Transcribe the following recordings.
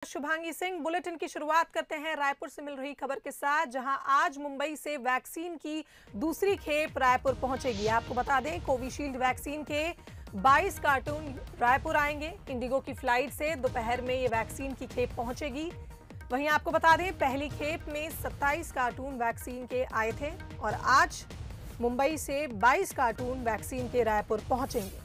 Shubhangi Singh, bulletin की शुरुआत करते हैं रायपुर से मिल रही खबर के साथ, जहां आज मुंबई से वैक्सीन की दूसरी खेप रायपुर पहुंचेगी। आपको बता दें, कोविशील्ड वैक्सीन के 22 कार्टून रायपुर आएंगे। इंडिगो की फ्लाइट से दोपहर में ये वैक्सीन की खेप पहुंचेगी। वहीं आपको बता दें, पहली खेप में 27 कार्टून वैक्सीन के आए थे और आज मुंबई से 22 कार्टून वैक्सीन के रायपुर पहुंचेंगे।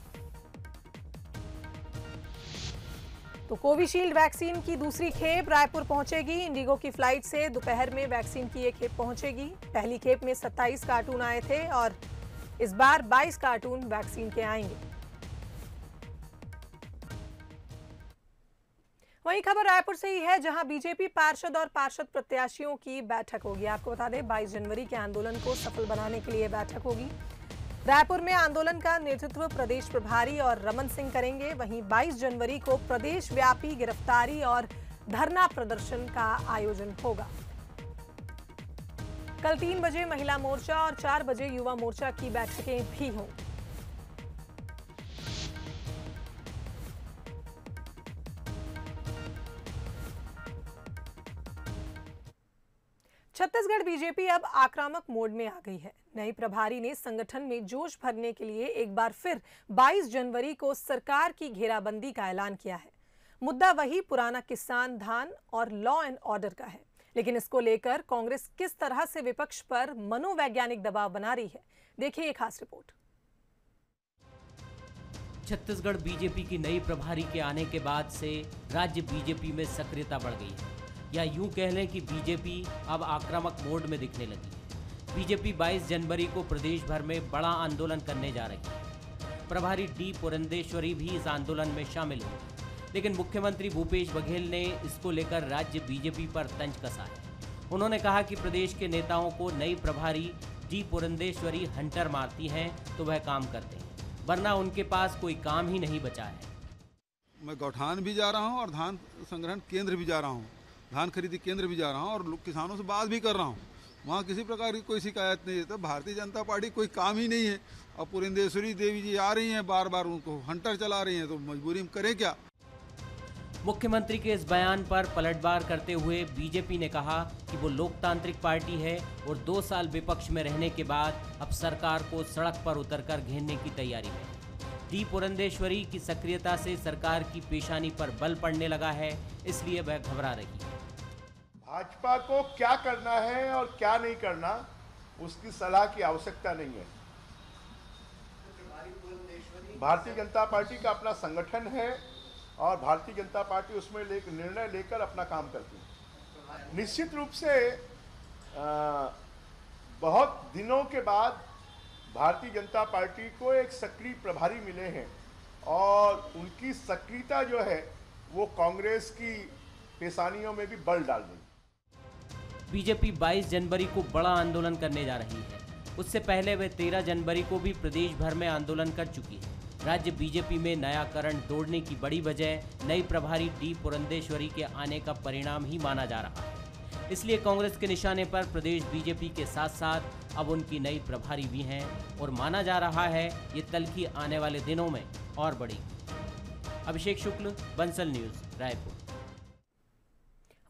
तो कोविशील्ड वैक्सीन की दूसरी खेप रायपुर पहुंचेगी। इंडिगो की फ्लाइट से दोपहर में वैक्सीन की ये खेप पहुंचेगी। पहली खेप में 27 कार्टून आए थे और इस बार 22 कार्टून वैक्सीन के आएंगे। वहीं खबर रायपुर से ही है, जहां बीजेपी पार्षद और पार्षद प्रत्याशियों की बैठक होगी। आपको बता दें, 22 जनवरी के आंदोलन को सफल बनाने के लिए बैठक होगी। रायपुर में आंदोलन का नेतृत्व प्रदेश प्रभारी और रमन सिंह करेंगे। वहीं 22 जनवरी को प्रदेश व्यापी गिरफ्तारी और धरना प्रदर्शन का आयोजन होगा। कल 3 बजे महिला मोर्चा और 4 बजे युवा मोर्चा की बैठकें भी हों। छत्तीसगढ़ बीजेपी अब आक्रामक मोड में आ गई है। नई प्रभारी ने संगठन में जोश भरने के लिए एक बार फिर 22 जनवरी को सरकार की घेराबंदी का ऐलान किया है। मुद्दा वही पुराना किसान, धान और लॉ एंड ऑर्डर का है, लेकिन इसको लेकर कांग्रेस किस तरह से विपक्ष पर मनोवैज्ञानिक दबाव बना रही है, देखिए ये खास रिपोर्ट। छत्तीसगढ़ बीजेपी की नई प्रभारी के आने के बाद से राज्य बीजेपी में सक्रियता बढ़ गई है, या यूं कह लें कि बीजेपी अब आक्रामक मोड में दिखने लगी है। बीजेपी 22 जनवरी को प्रदेश भर में बड़ा आंदोलन करने जा रही है। प्रभारी डी पुरंदेश्वरी भी इस आंदोलन में शामिल होंगे, लेकिन मुख्यमंत्री भूपेश बघेल ने इसको लेकर राज्य बीजेपी पर तंज कसा है। उन्होंने कहा कि प्रदेश के नेताओं को नई प्रभारी डी पुरंदेश्वरी हंटर मारती हैं तो वह काम करते हैं, वरना उनके पास कोई काम ही नहीं बचा है। मैं गौठान भी जा रहा हूँ और धान संग्रहण केंद्र भी जा रहा हूँ, धान खरीदी केंद्र भी जा रहा हूँ और किसानों से बात भी कर रहा हूँ। वहाँ किसी प्रकार की कोई शिकायत नहीं है। तो भारतीय जनता पार्टी कोई काम ही नहीं है। अब पुरंदेश्वरी देवी जी आ रही हैं, बार बार उनको हंटर चला रही हैं, तो मजबूरी में करें क्या। मुख्यमंत्री के इस बयान पर पलटवार करते हुए बीजेपी ने कहा कि वो लोकतांत्रिक पार्टी है और 2 साल विपक्ष में रहने के बाद अब सरकार को सड़क पर उतरकर घेरने की तैयारी में है। डी पुरंदेश्वरी की सक्रियता से सरकार की पेशानी पर बल पड़ने लगा है, इसलिए वह घबरा रही है। भाजपा को क्या करना है और क्या नहीं करना, उसकी सलाह की आवश्यकता नहीं है। भारतीय जनता पार्टी का अपना संगठन है और भारतीय जनता पार्टी उसमें निर्णय लेकर अपना काम करती है। निश्चित रूप से बहुत दिनों के बाद भारतीय जनता पार्टी को एक सक्रिय प्रभारी मिले हैं और उनकी सक्रियता जो है वो कांग्रेस की पेशानियों में भी बल डाल देगी। बीजेपी 22 जनवरी को बड़ा आंदोलन करने जा रही है। उससे पहले वे 13 जनवरी को भी प्रदेश भर में आंदोलन कर चुकी है। राज्य बीजेपी में नया करंट दौड़ने की बड़ी वजह नई प्रभारी डी पुरंदेश्वरी के आने का परिणाम ही माना जा रहा है। इसलिए कांग्रेस के निशाने पर प्रदेश बीजेपी के साथ साथ अब उनकी नई प्रभारी भी हैं और माना जा रहा है ये तल्खी आने वाले दिनों में और बढ़ेगी। अभिषेक शुक्ल, बंसल न्यूज, रायपुर।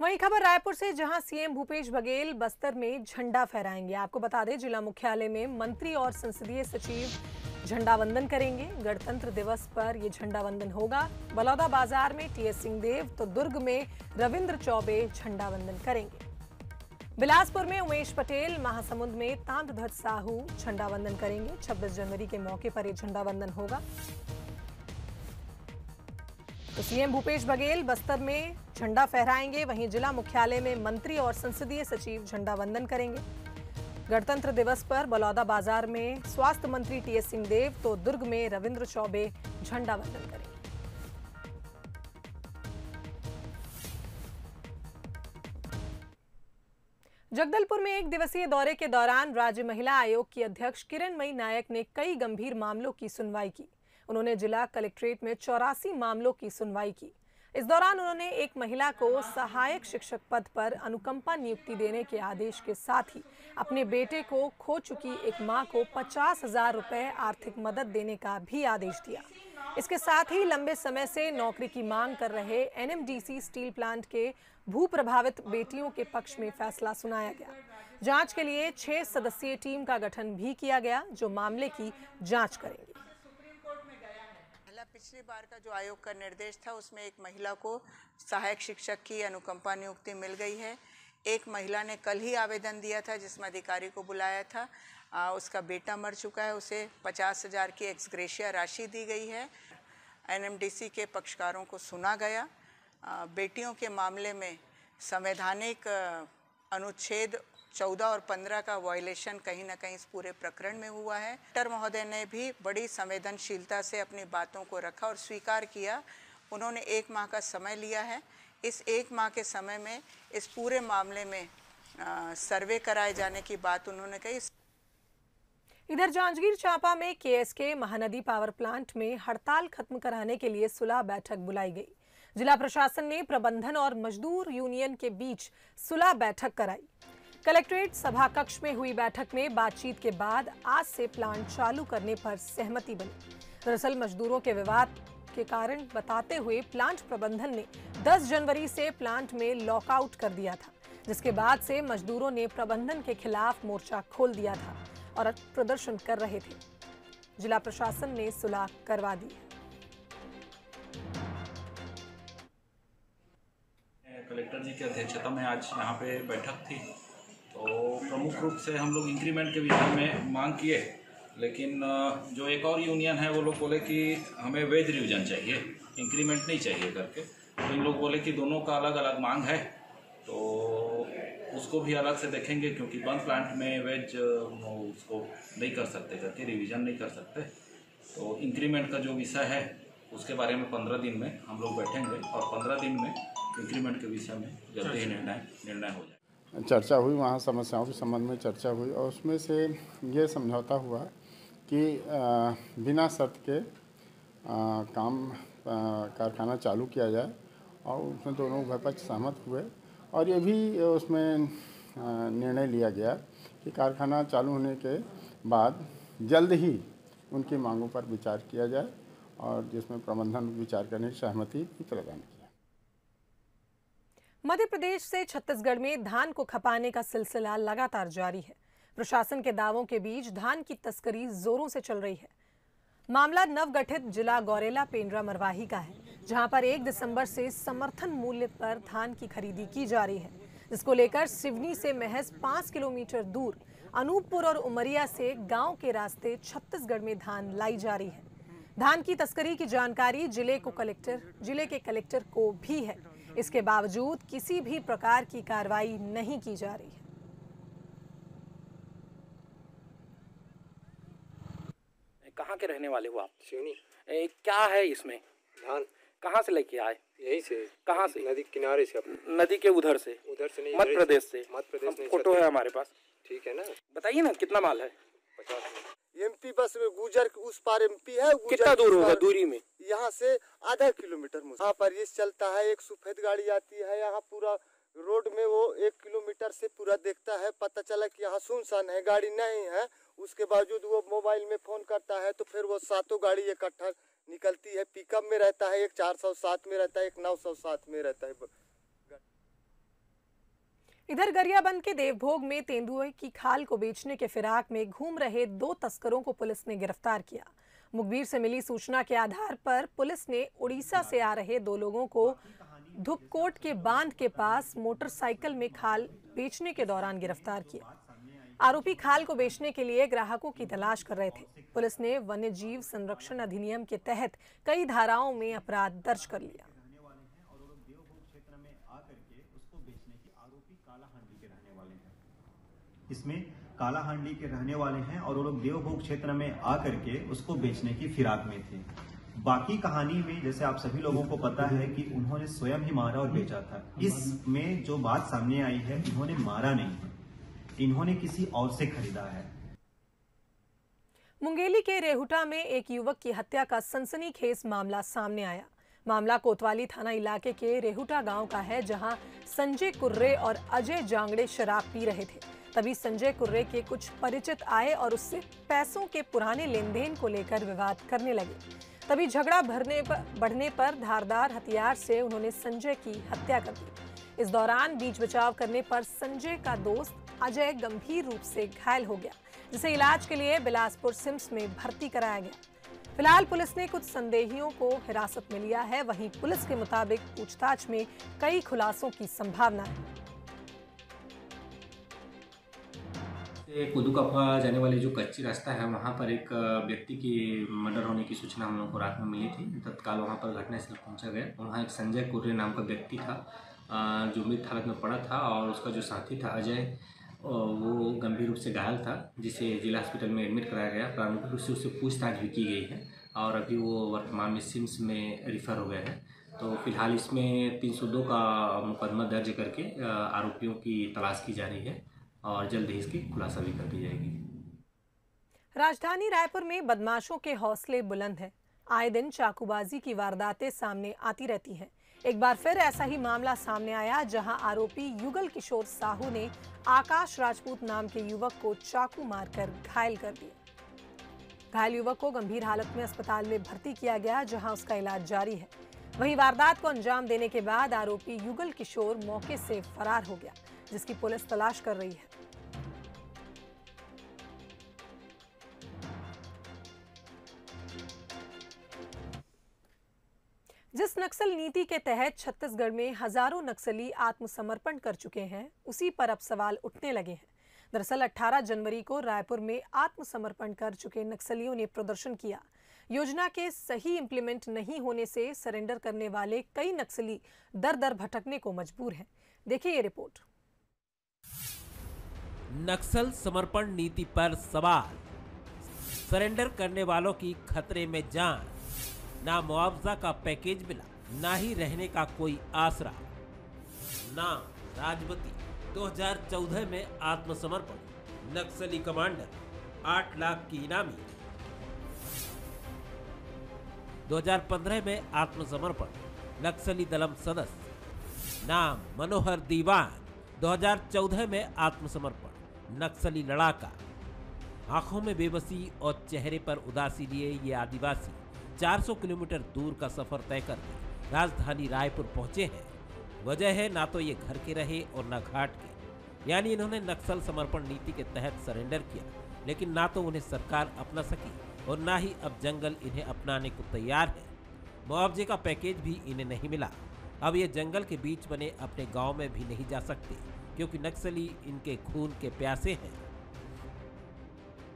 वहीं खबर रायपुर से, जहां सीएम भूपेश बघेल बस्तर में झंडा फहराएंगे। आपको बता दें, जिला मुख्यालय में मंत्री और संसदीय सचिव झंडा वंदन करेंगे। गणतंत्र दिवस पर यह झंडा वंदन होगा। बलौदा बाजार में टीएस सिंहदेव तो दुर्ग में रविंद्र चौबे झंडा वंदन करेंगे। बिलासपुर में उमेश पटेल, महासमुंद में ताम्रध्वज साहू झंडा वंदन करेंगे। 26 जनवरी के मौके पर यह झंडा वंदन होगा। तो सीएम भूपेश बघेल बस्तर में झंडा फहराएंगे। वहीं जिला मुख्यालय में मंत्री और संसदीय सचिव झंडा वंदन करेंगे। गणतंत्र दिवस पर बलौदा बाजार में स्वास्थ्य मंत्री टीएस सिंहदेव तो दुर्ग में रविंद्र चौबे झंडा वंदन करेंगे। जगदलपुर में एक दिवसीय दौरे के दौरान राज्य महिला आयोग की अध्यक्ष किरणमयी नायक ने कई गंभीर मामलों की सुनवाई की। उन्होंने जिला कलेक्ट्रेट में 84 मामलों की सुनवाई की। इस दौरान उन्होंने एक महिला को सहायक शिक्षक पद पर अनुकंपा नियुक्ति देने के आदेश के साथ ही अपने बेटे को खो चुकी एक मां को 50,000 रुपए आर्थिक मदद देने का भी आदेश दिया। इसके साथ ही लंबे समय से नौकरी की मांग कर रहे एनएमडीसी स्टील प्लांट के भू प्रभावित बेटियों के पक्ष में फैसला सुनाया गया। जांच के लिए 6 सदस्यीय टीम का गठन भी किया गया जो मामले की जांच करेंगे। पिछली बार का जो आयोग का निर्देश था उसमें एक महिला को सहायक शिक्षक की अनुकंपा नियुक्ति मिल गई है। एक महिला ने कल ही आवेदन दिया था जिसमें अधिकारी को बुलाया था। उसका बेटा मर चुका है, उसे 50,000 की एक्स ग्रेशिया राशि दी गई है। एनएमडीसी के पक्षकारों को सुना गया। बेटियों के मामले में संवैधानिक अनुच्छेद 14 और 15 का वायलेशन कहीं ना कहीं इस पूरे प्रकरण में हुआ है। कलेक्टर महोदय ने भी बड़ी संवेदनशीलता से अपनी बातों को रखा और स्वीकार किया। उन्होंने 1 माह का समय लिया है। इस 1 माह के समय में इस पूरे मामले में सर्वे कराए जाने की बात उन्होंने कही। इधर जांजगीर चांपा में केएसके महानदी पावर प्लांट में हड़ताल खत्म कराने के लिए सुलह बैठक बुलाई गई। जिला प्रशासन ने प्रबंधन और मजदूर यूनियन के बीच सुलह बैठक कराई। कलेक्ट्रेट सभा कक्ष में हुई बैठक में बातचीत के बाद आज से प्लांट चालू करने पर सहमति बनी। दरअसल मजदूरों के विवाद के कारण बताते हुए प्लांट प्रबंधन ने 10 जनवरी से प्लांट में लॉकआउट कर दिया था, जिसके बाद से मजदूरों ने प्रबंधन के खिलाफ मोर्चा खोल दिया था और प्रदर्शन कर रहे थे। जिला प्रशासन ने सुलह करवा दी है। कलेक्टर जी की अध्यक्षता में आज यहाँ पे बैठक थी, तो प्रमुख रूप से हम लोग इंक्रीमेंट के विषय में मांग किए, लेकिन जो एक और यूनियन है वो लोग बोले कि हमें वेज रिविजन चाहिए, इंक्रीमेंट नहीं चाहिए करके। तो इन लोग बोले कि दोनों का अलग अलग मांग है, तो उसको भी अलग से देखेंगे क्योंकि बंद प्लांट में वेज उसको नहीं कर सकते करके, रिवीजन नहीं कर सकते। तो इंक्रीमेंट का जो विषय है उसके बारे में 15 दिन में हम लोग बैठेंगे और 15 दिन में इंक्रीमेंट के विषय में जल्दी ही निर्णय हो जाए। चर्चा हुई, वहाँ समस्याओं के संबंध में चर्चा हुई और उसमें से ये समझौता हुआ कि बिना शर्त के कारखाना चालू किया जाए और उसमें दोनों उभय पक्ष सहमत हुए और ये भी उसमें निर्णय लिया गया कि कारखाना चालू होने के बाद जल्द ही उनकी मांगों पर विचार किया जाए और जिसमें प्रबंधन विचार करने की सहमति भी प्रदान की। मध्य प्रदेश से छत्तीसगढ़ में धान को खपाने का सिलसिला लगातार जारी है। प्रशासन के दावों के बीच धान की तस्करी जोरों से चल रही है। मामला नवगठित जिला गौरेला पेंड्रा मरवाही का है, जहां पर 1 दिसंबर से समर्थन मूल्य पर धान की खरीदी की जा रही है, जिसको लेकर सिवनी से महज 5 किलोमीटर दूर अनूपपुर और उमरिया से गांव के रास्ते छत्तीसगढ़ में धान लाई जा रही है। धान की तस्करी की जानकारी जिले के कलेक्टर को भी है। इसके बावजूद किसी भी प्रकार की कार्रवाई नहीं की जा रही है। कहाँ के रहने वाले हो आप? सिवनी। क्या है इसमें? धान। कहाँ से लेके आए? यहीं से। कहाँ से? नदी किनारे से। नदी के उधर से? उधर से नहीं, मध्य प्रदेश से। मध्य प्रदेश नहीं, फोटो है हमारे पास। ठीक है ना, बताइए ना कितना माल है? 50। एमपी बस में गुजर उस पार एमपी है। कितना दूर होगा दूरी में? यहाँ से आधा किलोमीटर। यहाँ पर ये चलता है, एक सफेद गाड़ी आती है यहाँ पूरा रोड में, वो 1 किलोमीटर से पूरा देखता है। पता चला कि यहाँ सुनसान है, गाड़ी नहीं है, उसके बावजूद वो मोबाइल में फोन करता है तो फिर वो 7 गाड़ी इकट्ठा निकलती है। पिकअप में रहता है, एक 407 में रहता है, एक 907 में रहता है। इधर गरियाबंद के देवभोग में तेंदुए की खाल को बेचने के फिराक में घूम रहे 2 तस्करों को पुलिस ने गिरफ्तार किया। मुखबिर से मिली सूचना के आधार पर पुलिस ने उड़ीसा से आ रहे 2 लोगों को धुपकोट के बांध के पास मोटरसाइकिल में खाल बेचने के दौरान गिरफ्तार किया। आरोपी खाल को बेचने के लिए ग्राहकों की तलाश कर रहे थे। पुलिस ने वन्य जीव संरक्षण अधिनियम के तहत कई धाराओं में अपराध दर्ज कर लिया। इसमें कालाहांडी के रहने वाले हैं और वो लोग देवभोग क्षेत्र में आकर के उसको बेचने की फिराक में थे। बाकी कहानी में जैसे आप सभी लोगों को पता है कि उन्होंने स्वयं ही मारा और बेचा था। इसमें जो बात सामने आई है, इन्होंने मारा नहीं है, इन्होंने किसी और से खरीदा है। मुंगेली के रेहुटा में एक युवक की हत्या का सनसनीखेज मामला सामने आया। मामला कोतवाली थाना इलाके के रेहुटा गांव का है, जहां संजय कुर्रे और अजय जांगड़े शराब पी रहे थे। तभी संजय कुर्रे के कुछ परिचित आए और उससे पैसों के पुराने लेन देन को लेकर विवाद करने लगे। तभी झगड़ा बढ़ने पर धारदार हथियार से उन्होंने संजय की हत्या कर दी। इस दौरान बीच बचाव करने पर संजय का दोस्त अजय गंभीर रूप से घायल हो गया, जिसे इलाज के लिए बिलासपुर सिम्स में भर्ती कराया गया। फिलहाल पुलिस ने कुछ संदेहियों को हिरासत में लिया है। वहीं पुलिस के मुताबिक पूछताछ में कई खुलासों की संभावना है। कुदुकफा जाने वाली जो कच्ची रास्ता है, वहाँ पर एक व्यक्ति की मर्डर होने की सूचना हम लोग को रात में मिली थी। तत्काल वहाँ पर घटनास्थल पहुँचा गया। वहाँ एक संजय कुर्रे नाम का व्यक्ति था जो मृत हालत में पड़ा था, और उसका जो साथी था अजय, वो गंभीर रूप से घायल था, जिसे जिला हॉस्पिटल में एडमिट कराया गया। प्रारंभिक रूप से उससे पूछताछ भी की गई है और अभी वो वर्तमान में सिम्स में रिफ़र हो गए हैं। तो फिलहाल इसमें 302 का मुकदमा दर्ज करके आरोपियों की तलाश की जा रही है और जल्द ही इसकी खुलासा भी कर दी जाएगी। राजधानी रायपुर में बदमाशों के हौसले बुलंद हैं। आए दिन चाकूबाजी की वारदातें सामने आती रहती हैं। एक बार फिर ऐसा ही मामला सामने आया, जहां आरोपी युगल किशोर साहू ने आकाश राजपूत नाम के युवक को चाकू मारकर घायल कर दिया। घायल युवक को गंभीर हालत में अस्पताल में भर्ती किया गया, जहां उसका इलाज जारी है। वहीं वारदात को अंजाम देने के बाद आरोपी युगल किशोर मौके से फरार हो गया, जिसकी पुलिस तलाश कर रही है। जिस नक्सल नीति के तहत छत्तीसगढ़ में हजारों नक्सली आत्मसमर्पण कर चुके हैं, उसी पर अब सवाल उठने लगे हैं। दरअसल 18 जनवरी को रायपुर में आत्मसमर्पण कर चुके नक्सलियों ने प्रदर्शन किया। योजना के सही इंप्लीमेंट नहीं होने से सरेंडर करने वाले कई नक्सली दर दर भटकने को मजबूर हैं। देखिए ये रिपोर्ट। नक्सल समर्पण नीति पर सवाल, सरेंडर करने वालों की खतरे में जान। ना मुआवजा का पैकेज मिला, ना ही रहने का कोई आसरा। नाम राजवती, 2014 में आत्मसमर्पण, नक्सली कमांडर, 8 लाख की इनामी। 2015 में आत्मसमर्पण, नक्सली दलम सदस्य। नाम मनोहर दीवान, 2014 में आत्मसमर्पण, नक्सली लड़ाका। आंखों में बेबसी और चेहरे पर उदासी लिए ये आदिवासी 400 किलोमीटर दूर का सफर तय करके राजधानी रायपुर पहुंचे हैं। वजह है ना तो ये घर के रहे और ना घाट के, यानी इन्होंने नक्सल समर्पण नीति के तहत सरेंडर किया, लेकिन ना तो उन्हें सरकार अपना सकी और ना ही अब जंगल इन्हें अपनाने को तैयार है। मुआवजे का पैकेज भी इन्हें नहीं मिला। अब ये जंगल के बीच बने अपने गांव में भी नहीं जा सकते, क्योंकि नक्सली इनके खून के प्यासे हैं।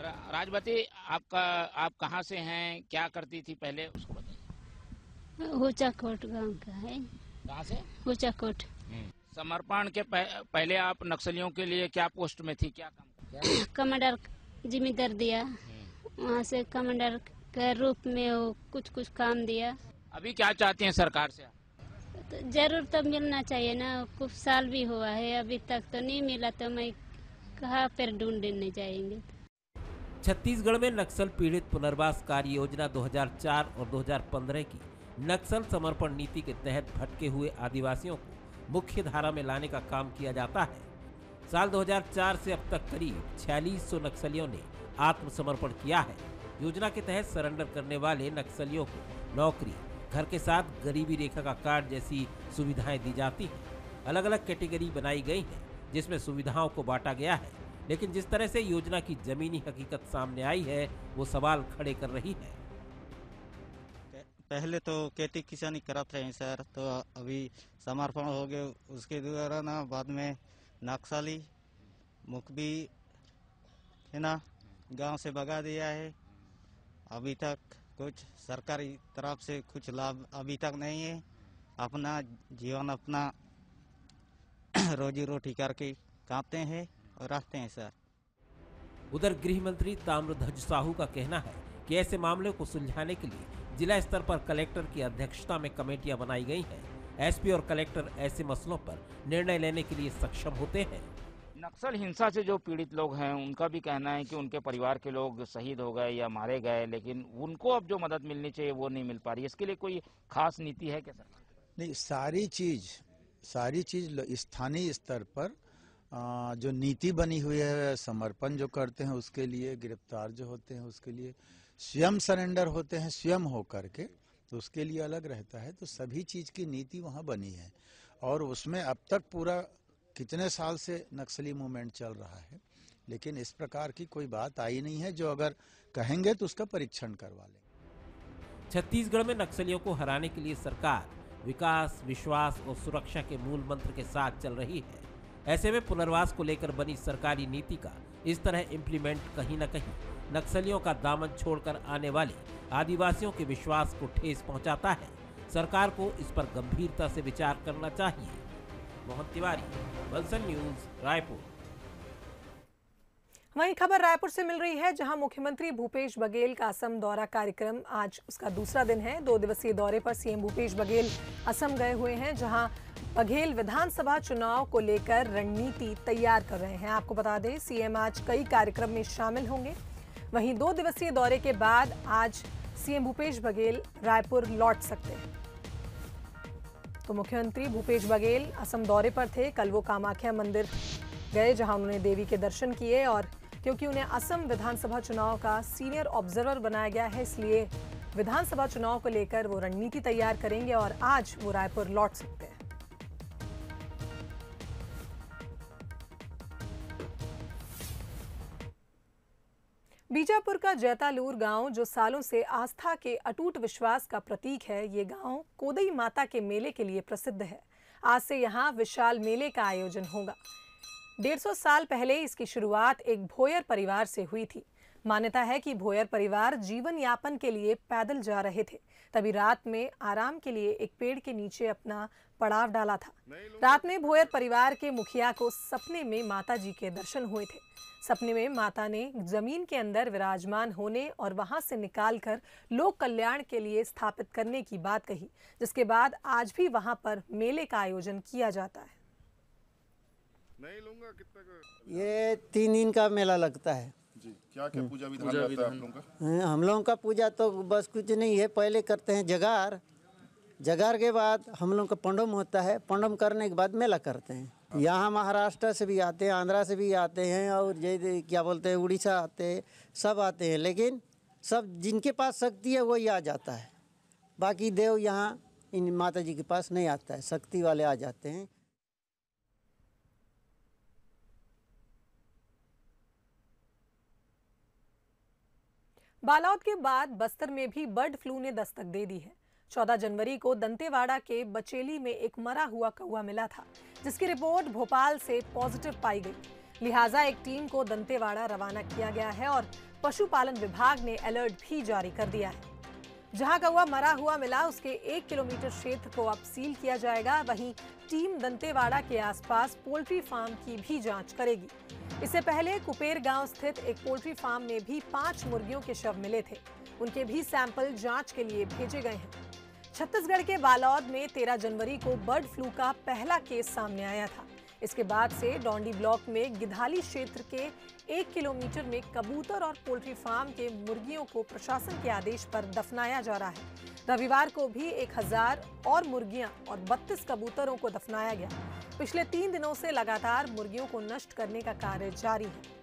राजवती, आप कहाँ से हैं, क्या करती थी पहले, उसको बताइए। ऊंचाकोट गांव का है। कहाँ से? ऊंचाकोट। समर्पण के पहले आप नक्सलियों के लिए क्या पोस्ट में थी, क्या काम? कमांडर जिम्मेदार दिया, वहाँ से कमांडर के रूप में वो कुछ काम दिया। अभी क्या चाहती हैं सरकार से? तो जरूर तो मिलना चाहिए ना, कुछ साल भी हुआ है, अभी तक तो नहीं मिला, तो मैं कहाँ पर ढूंढने जाएंगे। छत्तीसगढ़ में नक्सल पीड़ित पुनर्वास कार्य योजना 2004 और 2015 की नक्सल समर्पण नीति के तहत भटके हुए आदिवासियों को मुख्य धारा में लाने का काम किया जाता है। साल 2004 से अब तक करीब 4600 नक्सलियों ने आत्मसमर्पण किया है। योजना के तहत सरेंडर करने वाले नक्सलियों को नौकरी, घर के साथ गरीबी रेखा का कार्ड जैसी सुविधाएं दी जाती हैं। अलग अलग कैटेगरी बनाई गई हैं, जिसमें सुविधाओं को बांटा गया है, लेकिन जिस तरह से योजना की जमीनी हकीकत सामने आई है, वो सवाल खड़े कर रही है। पहले तो खेती किसानी करते रहे सर, तो अभी समर्पण हो गए, उसके द्वारा ना बाद में नक्सली मुखबी है ना गांव से भगा दिया है। अभी तक कुछ सरकारी तरफ से कुछ लाभ अभी तक नहीं है। अपना जीवन अपना रोजी रोटी करके खाते हैं और रहते हैं सर। उधर गृह मंत्री ताम्रध्वज साहू का कहना है कि ऐसे मामलों को सुलझाने के लिए जिला स्तर पर कलेक्टर की अध्यक्षता में कमेटियां बनाई गई हैं। एसपी और कलेक्टर ऐसे मसलों पर निर्णय लेने के लिए सक्षम होते हैं। नक्सल हिंसा से जो पीड़ित लोग हैं, उनका भी कहना है कि उनके परिवार के लोग शहीद हो गए या मारे गए, लेकिन उनको अब जो मदद मिलनी चाहिए वो नहीं मिल पा रही। इसके लिए कोई खास नीति है क्या सर? नहीं, सारी चीज स्थानीय स्तर पर जो नीति बनी हुई है, समर्पण जो करते हैं उसके लिए, गिरफ्तार जो होते हैं उसके लिए स्वयं सरेंडर होते हैं स्वयं हो करके, तो उसके लिए अलग रहता है। तो सभी चीज की नीति वहाँ बनी है और उसमें अब तक पूरा कितने साल से नक्सली मूवमेंट चल रहा है, लेकिन इस प्रकार की कोई बात आई नहीं है। जो अगर कहेंगे तो उसका परीक्षण करवा लें। छत्तीसगढ़ में नक्सलियों को हराने के लिए सरकार विकास, विश्वास और सुरक्षा के मूल मंत्र के साथ चल रही है। ऐसे में पुनर्वास को लेकर बनी सरकारी नीति का इस तरह इम्प्लीमेंट कहीं न कहीं नक्सलियों का दामन छोड़कर आने वाले आदिवासियों के विश्वास को ठेस पहुंचाता है। सरकार को इस पर गंभीरता से विचार करना चाहिए। मोहन तिवारी, बलसन न्यूज, रायपुर। वहीं खबर रायपुर से मिल रही है, जहां मुख्यमंत्री भूपेश बघेल का असम दौरा कार्यक्रम आज उसका दूसरा दिन है। 2 दिवसीय दौरे पर सीएम भूपेश बघेल असम गए हुए हैं, जहां बघेल विधानसभा चुनाव को लेकर रणनीति तैयार कर रहे हैं। आपको बता दें, सीएम आज कई कार्यक्रम में शामिल होंगे। वहीं 2 दिवसीय दौरे के बाद आज सीएम भूपेश बघेल रायपुर लौट सकते हैं। तो मुख्यमंत्री भूपेश बघेल असम दौरे पर थे। कल वो कामाख्या मंदिर गए, जहां उन्होंने देवी के दर्शन किए, और क्योंकि उन्हें असम विधानसभा चुनाव का सीनियर ऑब्जर्वर बनाया गया है, इसलिए विधानसभा चुनाव को लेकर वो रणनीति तैयार करेंगे और आज वो रायपुर लौट सकते हैं। बीजापुर का जैतालूर गांव, जो सालों से आस्था के अटूट विश्वास का प्रतीक है, ये गांव कोदई माता के मेले के लिए प्रसिद्ध है। आज से यहाँ विशाल मेले का आयोजन होगा। 150 साल पहले इसकी शुरुआत एक भोयर परिवार से हुई थी। मान्यता है कि भोयर परिवार जीवन यापन के लिए पैदल जा रहे थे, तभी रात में आराम के लिए एक पेड़ के नीचे अपना पड़ाव डाला था। रात में भोयर परिवार के मुखिया को सपने में माता जी के दर्शन हुए थे। सपने में माता ने जमीन के अंदर विराजमान होने और वहां से निकालकर लोक कल्याण के लिए स्थापित करने की बात कही, जिसके बाद आज भी वहां पर मेले का आयोजन किया जाता है। नहीं लूंगा कितना का? ये 3 दिन का मेला लगता है जी। क्या क्या पूजा विधान रहता है आप लोगों का? हम लोगों का पूजा तो बस कुछ नहीं है। पहले करते हैं जगार, जगार के बाद हम लोगों का पंडम होता है, पंडम करने के बाद मेला करते हैं। यहाँ महाराष्ट्र से भी आते हैं, आंध्रा से भी आते हैं, और ये क्या बोलते हैं उड़ीसा आते हैं, सब आते हैं। लेकिन सब जिनके पास शक्ति है वही आ जाता है। बाकी देव यहाँ इन माता जी के पास नहीं आता है, शक्ति वाले आ जाते हैं। बालौद के बाद बस्तर में भी बर्ड फ्लू ने दस्तक दे दी है। 14 जनवरी को दंतेवाड़ा के बचेली में एक मरा हुआ कौवा मिला था, जिसकी रिपोर्ट भोपाल से पॉजिटिव पाई गई। लिहाजा एक टीम को दंतेवाड़ा रवाना किया गया है और पशुपालन विभाग ने अलर्ट भी जारी कर दिया है। जहां कौवा मरा हुआ मिला, उसके 1 किलोमीटर क्षेत्र को अब सील किया जाएगा। वहीं टीम दंतेवाड़ा के आसपास पोल्ट्री फार्म की भी जांच करेगी। इससे पहले कुपेर गांव स्थित एक पोल्ट्री फार्म में भी 5 मुर्गियों के शव मिले थे। उनके भी सैंपल जांच के लिए भेजे गए हैं। छत्तीसगढ़ के बालौद में 13 जनवरी को बर्ड फ्लू का पहला केस सामने आया था। इसके बाद से डोंडी ब्लॉक में गिधाली क्षेत्र के 1 किलोमीटर में कबूतर और पोल्ट्री फार्म के मुर्गियों को प्रशासन के आदेश पर दफनाया जा रहा है। रविवार को भी 1000 और मुर्गियां और 32 कबूतरों को दफनाया गया। पिछले 3 दिनों से लगातार मुर्गियों को नष्ट करने का कार्य जारी है।